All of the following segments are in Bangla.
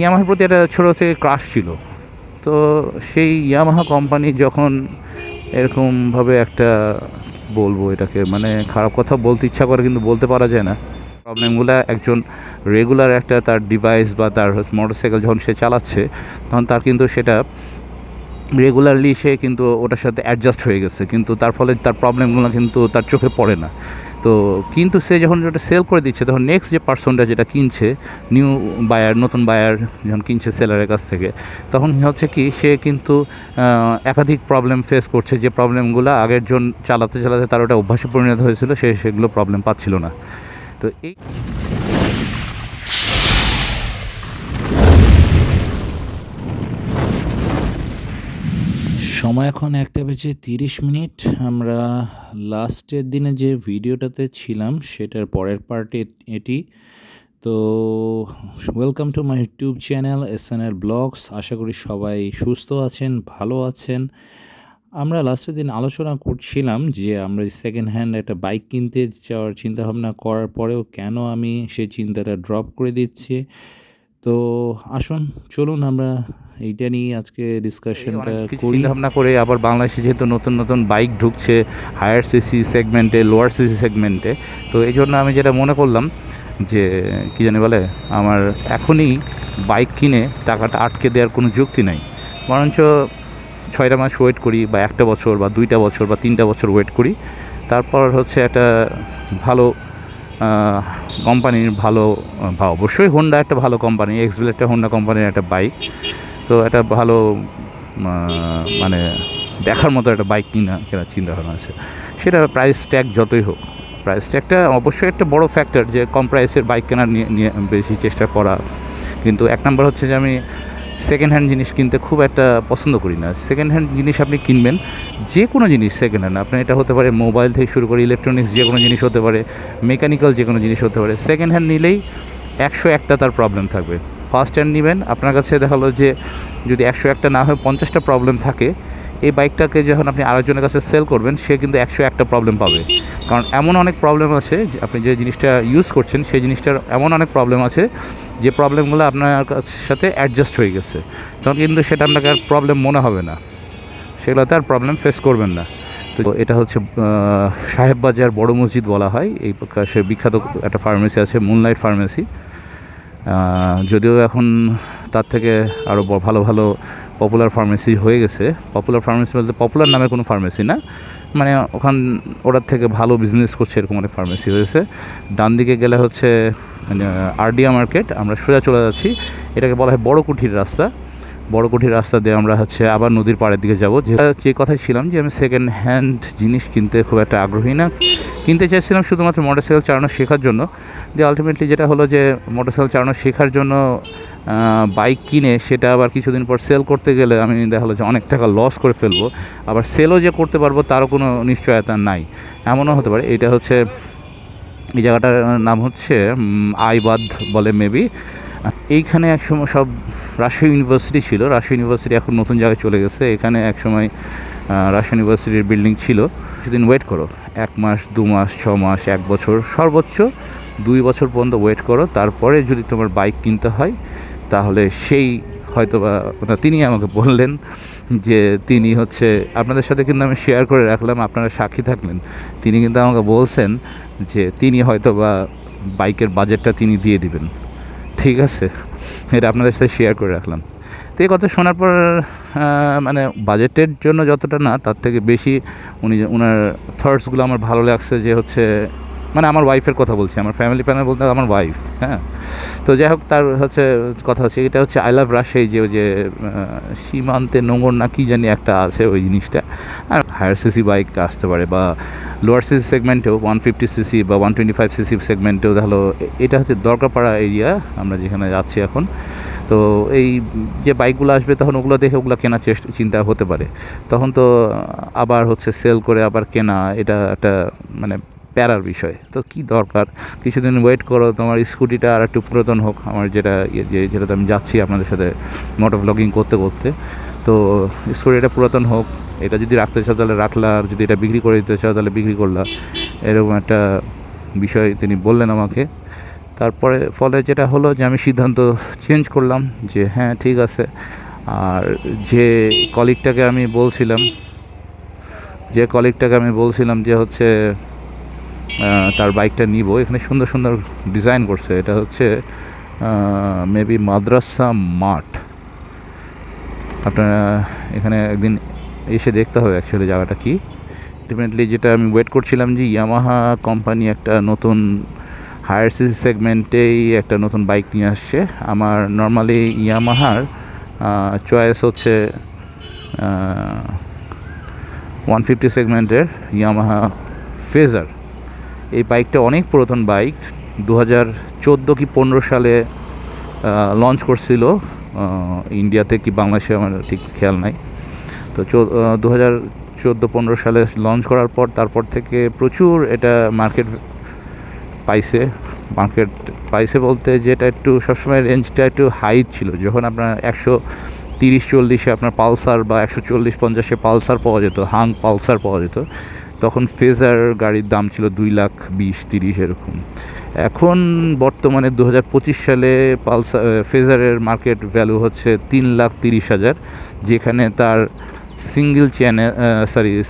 ইয়ামাহার প্রতি একটা ছোটো থেকে ক্রাশ ছিল। তো সেই ইয়ামাহা কোম্পানি যখন এরকমভাবে একটা বলবো এটাকে, মানে খারাপ কথা বলতে ইচ্ছা করে কিন্তু বলতে পারা যায় না, প্রবলেমগুলো একজন রেগুলার একটা তার ডিভাইস বা তার মোটরসাইকেল যখন সে চালাচ্ছে তখন তার কিন্তু সেটা রেগুলারলি সে কিন্তু ওটার সাথে অ্যাডজাস্ট হয়ে গেছে, কিন্তু তার ফলে তার প্রবলেমগুলো কিন্তু তার চোখে পড়ে না। তো কিন্তু সে যখন ওটা সেল করে দিচ্ছে তখন নেক্সট যে পার্সনটা যেটা কিনছে, নিউ বায়ার, নতুন বায়ার যখন কিনছে সেলারের কাছ থেকে, তখন হচ্ছে কি সে কিন্তু একাধিক প্রবলেম ফেস করছে, যে প্রবলেমগুলো আগের জন চালাতে চালাতে তার ওটা অভ্যাসে পরিণত হয়েছিল, সে সেগুলো প্রবলেম পাচ্ছিল না। তো এই সময় এখন 1:30। আমরা লাস্টের দিনে যে ভিডিওটাতে ছিলাম সেটার পরের পার্টে এটি। তো welcome to my YouTube channel SNR blogs. আশা করি সবাই সুস্থ আছেন, ভালো আছেন। আমরা লাস্টের দিন আলোচনা করছিলাম যে আমরা সেকেন্ড হ্যান্ড একটা বাইক কিনতে যাওয়ার চিন্তাভাবনা করার পরেও কেন আমি সেই চিন্তাটা ড্রপ করে দিচ্ছি। তো আসুন, চলুন আমরা এইটা নিয়ে আজকে ডিসকাশনটা করি। চিন্তাভাবনা করে আবার বাংলাদেশে যেহেতু নতুন নতুন বাইক ঢুকছে হায়ার সিসি সেগমেন্টে, লোয়ার সিসি সেগমেন্টে, তো এই জন্য আমি যেটা মনে করলাম যে কী জানি বলে, আমার এখনই বাইক কিনে টাকাটা আটকে দেওয়ার কোনো যুক্তি নাই, বরঞ্চ 6টা মাস ওয়েট করি, বা 1টা বছর বা 2টা বছর বা 3টা বছর ওয়েট করি, তারপর হচ্ছে একটা ভালো কোম্পানির ভালো, বা অবশ্যই হোন্ডা একটা ভালো কোম্পানি, এক্সভিল একটা হোন্ডা কোম্পানির একটা বাইক, তো একটা ভালো মানে দেখার মতো একটা বাইক কেনার চিন্তাভাবনা আছে। সেটা প্রাইস ট্যাগ যতই হোক, প্রাইস ট্যাগটা অবশ্যই একটা বড় ফ্যাক্টর, যে কম প্রাইসের বাইক কেনার নিয়ে বেশি চেষ্টা করা। কিন্তু এক নম্বর হচ্ছে যে আমি সেকেন্ড হ্যান্ড জিনিস কিনতে খুব একটা পছন্দ করি না। সেকেন্ড হ্যান্ড জিনিস আপনি কিনবেন, যে কোনো জিনিস সেকেন্ড হ্যান্ড, আপনার এটা হতে পারে মোবাইল থেকে শুরু করে ইলেকট্রনিক্স, যে কোনো জিনিস হতে পারে, মেকানিক্যাল যে কোনো জিনিস হতে পারে, সেকেন্ড হ্যান্ড নিলেই 101টা তার প্রবলেম থাকবে। ফার্স্ট হ্যান্ড নেবেন, আপনার কাছে দেখা হলো যে যদি 101টা না হয় 50টা প্রবলেম থাকে, এই বাইকটাকে যখন আপনি আরেকজনের কাছে সেল করবেন সে কিন্তু 101টা প্রবলেম পাবে। কারণ এমন অনেক প্রবলেম আছে, আপনি যে জিনিসটা ইউজ করছেন সেই জিনিসটার এমন অনেক প্রবলেম আছে যে প্রবলেমগুলো আপনার সাথে অ্যাডজাস্ট হয়ে গেছে, তখন কিন্তু সেটা আপনাকে আর প্রবলেম মনে হবে না, সেগুলোতে আর প্রবলেম ফেস করবেন না। তো এটা হচ্ছে সাহেব বাজার বড় মসজিদ বলা হয়, এই সে বিখ্যাত একটা ফার্মেসি আছে, মুনলাইট ফার্মেসি। যদিও এখন তার থেকে আরও ভালো ভালো পপুলার ফার্মেসি হয়ে গেছে। পপুলার ফার্মেসি বলতে পপুলার নামে কোনো ফার্মেসি না, মানে ওটার থেকে ভালো বিজনেস করছে এরকম অনেক ফার্মেসি হয়েছে। ডান দিকে গেলে হচ্ছে আরডিয়া মার্কেট, আমরা সোজা চলে যাচ্ছি, এটাকে বলা হয় বড় কুঠির রাস্তা। বড় কুঠির রাস্তা দিয়ে আমরা হচ্ছে আবার নদীর পাড়ের দিকে যাব। যে কথাই ছিলাম যে আমি সেকেন্ড হ্যান্ড জিনিস কিনতে খুব একটা আগ্রহী না, কিনতে চাইছিলাম শুধুমাত্র মোটরসাইকেল চালানো শেখার জন্য। যে আলটিমেটলি যেটা হলো যে মোটরসাইকেল চালানো শেখার জন্য বাইক কিনে সেটা আবার কিছুদিন পর সেল করতে গেলে আমি দেখা হলো যে অনেক টাকা লস করে ফেলবো, আবার সেলও যে করতে পারবো তারও কোনো নিশ্চয়তা নাই, এমনও হতে পারে। এটা হচ্ছে এই জায়গাটার নাম হচ্ছে আইবাদ বলে মেবি। এইখানে একসময় সব রাজশাহী ইউনিভার্সিটি ছিল, রাজশাহী ইউনিভার্সিটি এখন নতুন জায়গায় চলে গেছে। এখানে একসময় রাজশাহী ইউনিভার্সিটির বিল্ডিং ছিল। কিছুদিন ওয়েট করো, 1 মাস 2 মাস 6 মাস 1 বছর, সর্বোচ্চ 2 বছর পর্যন্ত ওয়েট করো, তারপরে যদি তোমার বাইক কিনতে হয় তাহলে সেই হয়তো বা তিনি আমাকে বললেন যে তিনি হচ্ছে আপনাদের সাথে কিন্তু আমি শেয়ার করে রাখলাম, আপনারা সাক্ষী থাকলেন, তিনি কিন্তু আমাকে বলছেন যে তিনি হয়তো বা বাইকের বাজেটটা তিনি দিয়ে দিবেন। ঠিক আছে, এটা আপনাদের সাথে শেয়ার করে রাখলাম। তো এই কথা শোনার পর মানে বাজেটের জন্য যতটা না, তার থেকে বেশি ওনার থটসগুলো আমার ভালো লাগছে, যে হচ্ছে মানে আমার ওয়াইফের কথা বলছি, আমার ফ্যামিলি প্ল্যানার বলতে আমার ওয়াইফ। হ্যাঁ, তো যাই হোক, তার হচ্ছে কথা হচ্ছে এটা হচ্ছে আই লাভ রাজশাহী, যে সীমান্তে নোংর না কি জানি একটা আছে ওই জিনিসটা। আর হায়ার সিসি বাইক আসতে পারে, বা লোয়ার সিসি সেগমেন্টেও 150cc বা 125cc সেগমেন্টেও দেখলো, এটা হচ্ছে দরকারপাড়া এরিয়া আমরা যেখানে যাচ্ছি এখন। তো এই যে বাইকগুলো আসবে তখন ওগুলো দেখে ওগুলো কেনার চিন্তা হতে পারে, তখন তো আবার হচ্ছে সেল করে আবার কেনা, এটা একটা মানে প্যারার বিষয়। তো কি দরকার, কিছুদিন ওয়েট করো, তোমার স্কুটিটা আর একটু পুরাতন হোক, আমার যেটাতে আমি যাচ্ছি আপনাদের সাথে মোটর ব্লগিং করতে করতে, তো স্কুটিটা পুরাতন হোক, এটা যদি রাখতে চাও তাহলে রাখলা, আর যদি এটা বিক্রি করে দিতে চাও তাহলে বিক্রি করলা, এরকম একটা বিষয় তিনি বললেন আমাকে। তারপরে ফলে যেটা হলো যে আমি সিদ্ধান্ত চেঞ্জ করলাম যে হ্যাঁ ঠিক আছে। আর যে কলিগটাকে আমি বলছিলাম যে হচ্ছে তার বাইকটা নিব, এখানে সুন্দর সুন্দর ডিজাইন করছে। এটা হচ্ছে মেবি মাদ্রাসা মাঠ। আপনারা এখানে একদিন এসে দেখতে হবে অ্যাকচুয়ালি জায়গাটা কি। আলটিমেটলি যেটা আমি ওয়েট করছিলাম যে ইয়ামাহা কোম্পানি একটা নতুন হায়ার সিসি সেগমেন্টেই একটা নতুন বাইক নিয়ে আসছে। আমার নর্মালি ইয়ামাহার চয়েস হচ্ছে 150 সেগমেন্টের ইয়ামাহা ফেজার। এই বাইকটা অনেক পুরাতন বাইক, 2014 কি 15 সালে লঞ্চ করছিল ইন্ডিয়াতে কি বাংলাদেশে আমার ঠিক খেয়াল নাই। তো 2014-15 সালে লঞ্চ করার পর তারপর থেকে প্রচুর এটা মার্কেট পাইছে বলতে যেটা একটু সবসময় রেঞ্জটা একটু হাই ছিল। যখন আপনার 130-40-এ আপনার পালসার বা 140-50-এ পালসার পাওয়া যেত, হাং পালসার পাওয়া যেত, তখন ফেজার গাড়ির দাম ছিল 2,20,30 এরকম। এখন বর্তমানে 2025 সালে ফেজারের মার্কেট ভ্যালু হচ্ছে 3,30,000, যেখানে তার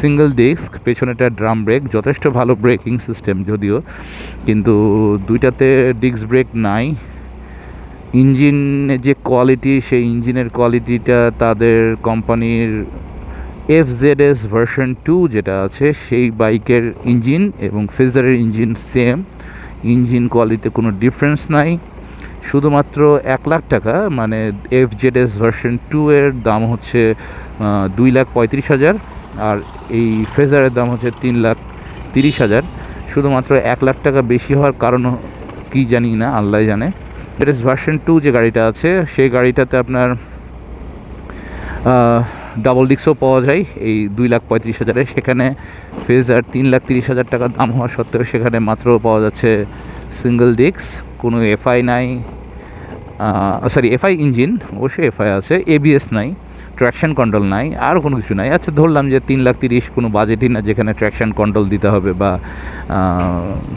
সিঙ্গেল ডিস্ক, পেছনেটা ড্রাম ব্রেক, যথেষ্ট ভালো ব্রেকিং সিস্টেম যদিও, কিন্তু দুইটাতে ডিস্ক ব্রেক নাই। ইঞ্জিনের যে কোয়ালিটি, সেই ইঞ্জিনের কোয়ালিটিটা তাদের কোম্পানির FZS ভার্সন 2 যেটা আছে সেই বাইকের ইঞ্জিন এবং ফেজারের ইঞ্জিন সেম। ইঞ্জিন কোয়ালিটিতে কোনো ডিফারেন্স নাই। শুধুমাত্র 1 লাখ টাকা, মানে FZS ভার্সন 2 এর দাম হচ্ছে 2,35,000 আর এই ফেজারের দাম হচ্ছে 3,30,000। শুধুমাত্র 1 লাখ টাকা বেশি হওয়ার কারণ কি জানি না, আল্লাহ জানে। FZS ভার্সন 2 যে গাড়িটা আছে সেই গাড়িটাতে আপনার ডাবল ডিস্কও পাওয়া যায় এই 2,35,000-এ। সেখানে ফেজার 3,30,000 টাকা দাম হওয়া সত্ত্বেও সেখানে মাত্র পাওয়া যাচ্ছে সিঙ্গেল ডিস্ক, কোনো এফআই নাই, এফআই ইঞ্জিন, অবশ্যই এফআই আছে, ABS নাই, ট্র্যাকশন কন্ট্রোল নাই, আর কোনো কিছু নাই। আচ্ছা ধরলাম যে 3,30,000 কোনো বাজেটই না যেখানে ট্র্যাকশন কন্ট্রোল দিতে হবে বা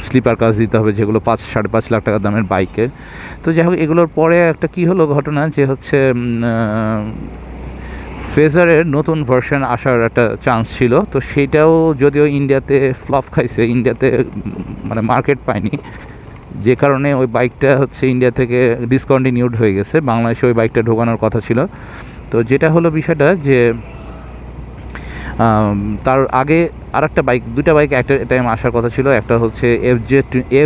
স্লিপার কাজ দিতে হবে, যেগুলো 5-5.5 লাখ টাকা দামের বাইকের। তো যাই হোক, এগুলোর পরে একটা কী হলো ঘটনা, যে হচ্ছে ফেজারের নতুন ভার্সন আসার একটা চান্স ছিল। তো সেইটাও যদিও ইন্ডিয়াতে ফ্লপ খাইছে, ইন্ডিয়াতে মানে মার্কেট পায়নি, যে কারণে ওই বাইকটা হচ্ছে ইন্ডিয়া থেকে ডিসকন্টিনিউড হয়ে গেছে। বাংলাদেশে ওই বাইকটা ঢোকানোর কথা ছিল। তো যেটা হলো বিষয়টা যে তার আগে আরেকটা বাইক, দুইটা বাইক একটা টাইম আসার কথা ছিল। একটা হচ্ছে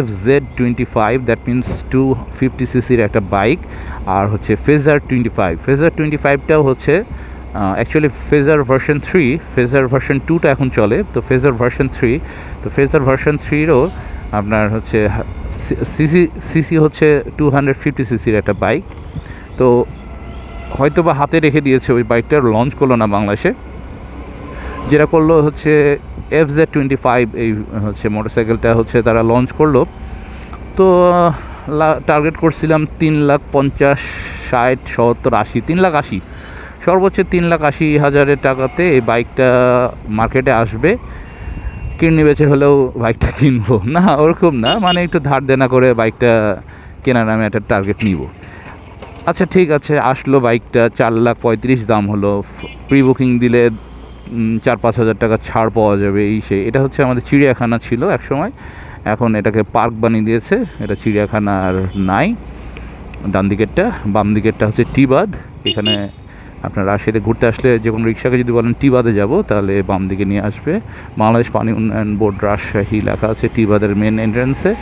FZ25, দ্যাট মিনস 250 সিসির একটা বাইক, আর হচ্ছে ফেজার 25টাও হচ্ছে actually phasor version 3, phasor version 2টা এখন চলে, তো ফেজার ভার্সন 3, তো ফেজার ভার্সন 3-রও আপনার হচ্ছে সিসি হচ্ছে 250 সিসির একটা বাইক। তো হয়তো বা হাতে রেখে দিয়েছে, ওই বাইকটা লঞ্চ করলো না বাংলাদেশে। যেটা করলো হচ্ছে FZ25, এই হচ্ছে মোটরসাইকেলটা হচ্ছে তারা লঞ্চ করলো। তো টার্গেট করছিলাম 3,50,000, 60, 70, 80, 3,80,000, সর্বোচ্চ 3,80,000 টাকাতে এই বাইকটা মার্কেটে আসবে। কিডনি বেচে হলেও বাইকটা কিনবো না, ওরকম না, মানে একটু ধার দেনা করে বাইকটা কেনার আমি একটা টার্গেট নিব। আচ্ছা ঠিক আছে, আসলো বাইকটা, 4,35,000 দাম হলো। প্রি বুকিং দিলে 4-5 হাজার টাকা ছাড় পাওয়া যাবে, এটা হচ্ছে আমাদের চিড়িয়াখানা ছিল এক সময়, এখন এটাকে পার্ক বানিয়ে দিয়েছে। এটা চিড়িয়াখানা আর নাই। ডান দিকেরটা, বাম দিকেরটা হচ্ছে টিবাদ। এখানে আপনার রাজশাহীতে ঘুরতে আসলে যে কোনো রিক্সাকে যদি বলেন টিবাদে যাব, তাহলে বাম দিকে নিয়ে আসবে। বাংলাদেশ পানি উন্নয়ন বোর্ড রাজশাহী লেখা আছে টিবাদের মেন এন্ট্রান্সে।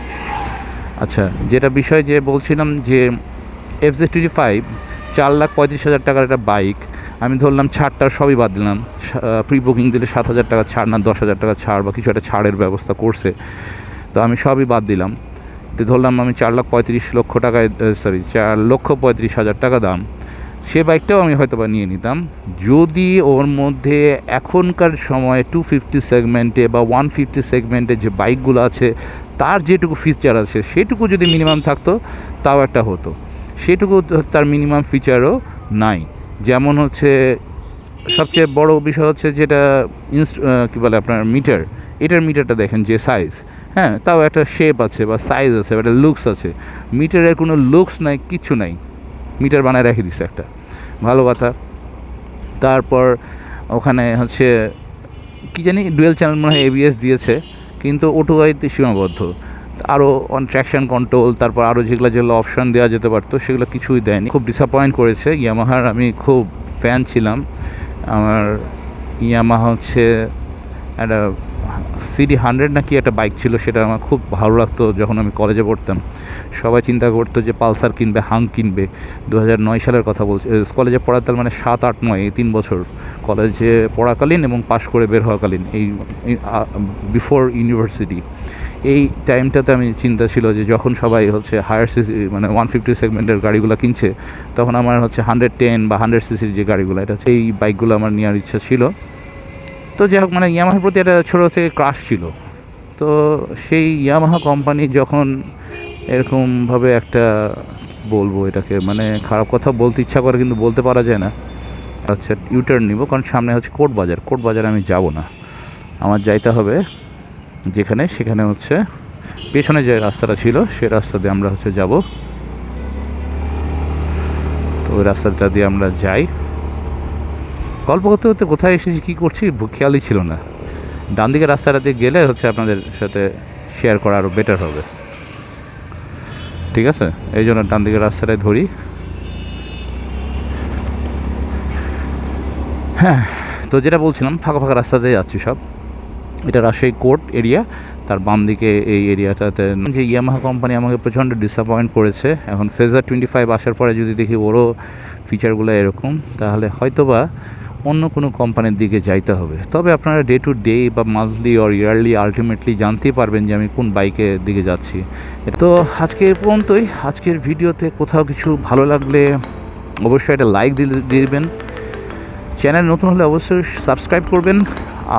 আচ্ছা, যেটা বিষয় যে বলছিলাম যে FZ25 4,35,000 টাকার একটা বাইক, আমি ধরলাম ছাড়টা সবই বাদ দিলাম, প্রি বুকিং দিলে 7,000 টাকা ছাড় না 10,000 টাকা ছাড় বা কিছু একটা ছাড়ের ব্যবস্থা করছে, তো আমি সবই বাদ দিলাম। তো ধরলাম আমি 4,35,000 টাকা দাম, সে বাইকটাও আমি হয়তো বা নিয়ে নিতাম যদি ওর মধ্যে এখনকার সময়ে 250 সেগমেন্টে বা 150 সেগমেন্টে যে বাইকগুলো আছে তার যেটুকু ফিচার আছে সেটুকু যদি মিনিমাম থাকতো তাও একটা হতো। সেটুকু তার মিনিমাম ফিচারও নাই। যেমন হচ্ছে সবচেয়ে বড় বিষয় হচ্ছে যেটা কী বলে আপনার মিটার, এটার মিটারটা দেখেন যে সাইজ, হ্যাঁ, তাও একটা শেপ আছে বা সাইজ আছে, একটা লুকস আছে। মিটারের কোনো লুকস নাই, কিছু নাই, মিটার বানায় রেখে দিচ্ছে একটা, ভালো কথা। তারপর ওখানে হচ্ছে কী জানি ডুয়েল চ্যানেল মনে হয় ABS দিয়েছে, কিন্তু অটো গাড়িতে সীমাবদ্ধ। আরও অন ট্র্যাকশন কন্ট্রোল, তারপর আরও যেগুলো অপশান দেওয়া যেতে পারতো সেগুলো কিছুই দেয়নি, খুব ডিসঅ্যাপয়েন্ট করেছে। ইয়ামাহার আমি খুব ফ্যান ছিলাম। আমার ইয়ামাহা হচ্ছে একটা CD100 নাকি একটা বাইক ছিল, সেটা আমার খুব ভালো লাগতো যখন আমি কলেজে পড়তাম। সবাই চিন্তা করতো যে পালসার কিনবে, হাং কিনবে। 2009 সালের কথা বলছি, কলেজে পড়াতাম, মানে 7, 8, 9 এই 3 বছর কলেজে পড়াকালীন এবং পাশ করে বের হওয়াকালীন, এই বিফোর ইউনিভার্সিটি, এই টাইমটাতে আমি চিন্তা ছিল যে যখন সবাই হচ্ছে হায়ার সিসি মানে 150 সেগমেন্টের গাড়িগুলো কিনছে, তখন আমার হচ্ছে 110 বা 100 সিসির যে গাড়িগুলো, এটা হচ্ছে এই বাইকগুলো আমার নেওয়ার ইচ্ছা ছিল। তো যাই হোক, মানে ইয়ামাহার প্রতি একটা ছোটো থেকে ক্রাশ ছিল। তো সেই ইয়ামাহা কোম্পানি যখন এরকমভাবে একটা, বলবো এটাকে, মানে খারাপ কথা বলতে ইচ্ছা করে কিন্তু বলতে পারা যায় না, আচ্ছা ইউটার্ন নিব, কারণ সামনে হচ্ছে কোর্ট বাজার আমি যাব না, আমার যাইতে হবে যেখানে, সেখানে হচ্ছে পেছনে যে রাস্তাটা ছিল সে রাস্তা দিয়ে আমরা হচ্ছে যাব। তো ওই রাস্তাটা দিয়ে আমরা যাই। গল্প করতে করতে কোথায় এসেছি, কী করছি খেয়ালই ছিল না। ডান দিকের রাস্তাটা দিয়ে গেলে হচ্ছে আপনাদের সাথে শেয়ার করা আরও বেটার হবে, ঠিক আছে? এই জন্য ডান দিকের রাস্তাটায় ধরি। হ্যাঁ, তো যেটা বলছিলাম, ফাঁকা ফাঁকা রাস্তাতে যাচ্ছি সব। এটা রাজশাহী কোর্ট এরিয়া, তার বাম দিকে এই এরিয়াটাতে যে ইয়ামাহা কোম্পানি আমাকে প্রচণ্ড ডিসঅ্যাপয়েন্ট করেছে। এখন ফেজার 25 আসার পরে যদি দেখি ওরও ফিচারগুলো এরকম, তাহলে হয়তোবা অন্য কোনো কোম্পানির দিকে যাইতে হবে। তবে আপনারা ডে টু ডে বা মান্থলি অর ইয়ারলি আলটিমেটলি জানতেই পারবেন যে আমি কোন বাইকের দিকে যাচ্ছি। তো আজকে এ পর্যন্তই। আজকের ভিডিওতে কোথাও কিছু ভালো লাগলে অবশ্যই একটা লাইক দিবেন, চ্যানেল নতুন হলে অবশ্যই সাবস্ক্রাইব করবেন।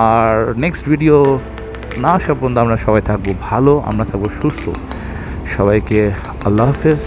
আর নেক্সট ভিডিও না আসা পর্যন্ত আমরা সবাই থাকবো ভালো, আমরা থাকবো সুস্থ। সবাইকে আল্লাহ হাফেজ।